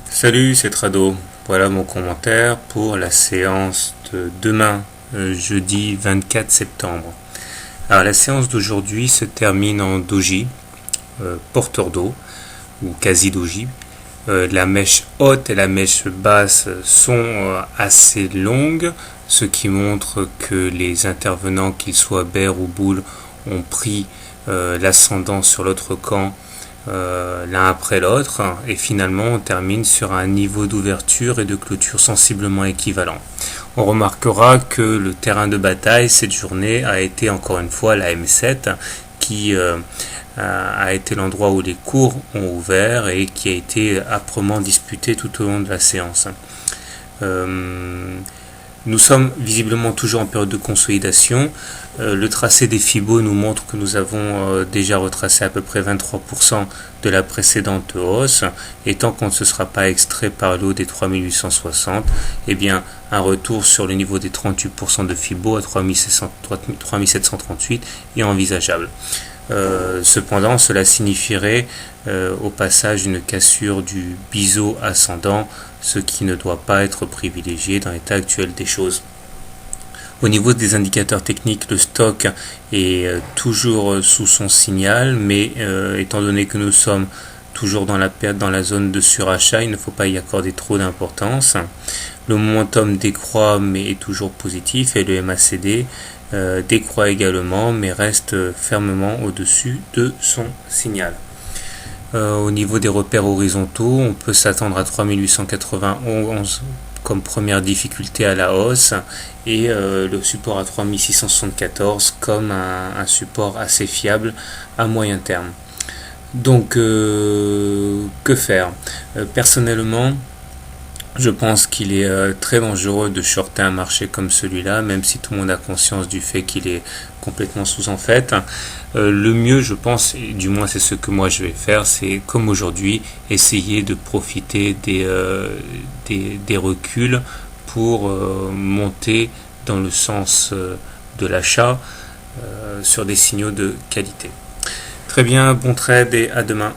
Salut, c'est Trado. Voilà mon commentaire pour la séance de demain, jeudi 24 septembre. Alors la séance d'aujourd'hui se termine en doji, porteur d'eau, ou quasi doji. La mèche haute et la mèche basse sont assez longues, ce qui montre que les intervenants, qu'ils soient bear ou boule, ont pris l'ascendant sur l'autre camp l'un après l'autre, et finalement on termine sur un niveau d'ouverture et de clôture sensiblement équivalent. On remarquera que le terrain de bataille cette journée a été encore une fois la M7 qui a été l'endroit où les cours ont ouvert et qui a été âprement disputé tout au long de la séance. Nous sommes visiblement toujours en période de consolidation. Le tracé des Fibos nous montre que nous avons déjà retracé à peu près 23% de la précédente hausse, et tant qu'on ne se sera pas extrait par l'eau des 3860, eh bien un retour sur le niveau des 38% de Fibo à 3738 est envisageable. Cependant, cela signifierait au passage une cassure du biseau ascendant, ce qui ne doit pas être privilégié dans l'état actuel des choses. Au niveau des indicateurs techniques, le stock est toujours sous son signal, mais étant donné que nous sommes toujours dans la zone de surachat, il ne faut pas y accorder trop d'importance. Le momentum décroît mais est toujours positif, et le MACD décroît également mais reste fermement au-dessus de son signal. Au niveau des repères horizontaux, on peut s'attendre à 3891 comme première difficulté à la hausse, et le support à 3674 comme un support assez fiable à moyen terme. Donc que faire? Personnellement, je pense qu'il est très dangereux de shorter un marché comme celui-là, même si tout le monde a conscience du fait qu'il est complètement sous en fait. Le mieux, je pense, et du moins c'est ce que moi je vais faire, c'est comme aujourd'hui, essayer de profiter des reculs pour monter dans le sens de l'achat sur des signaux de qualité. Très bien, bon trade et à demain.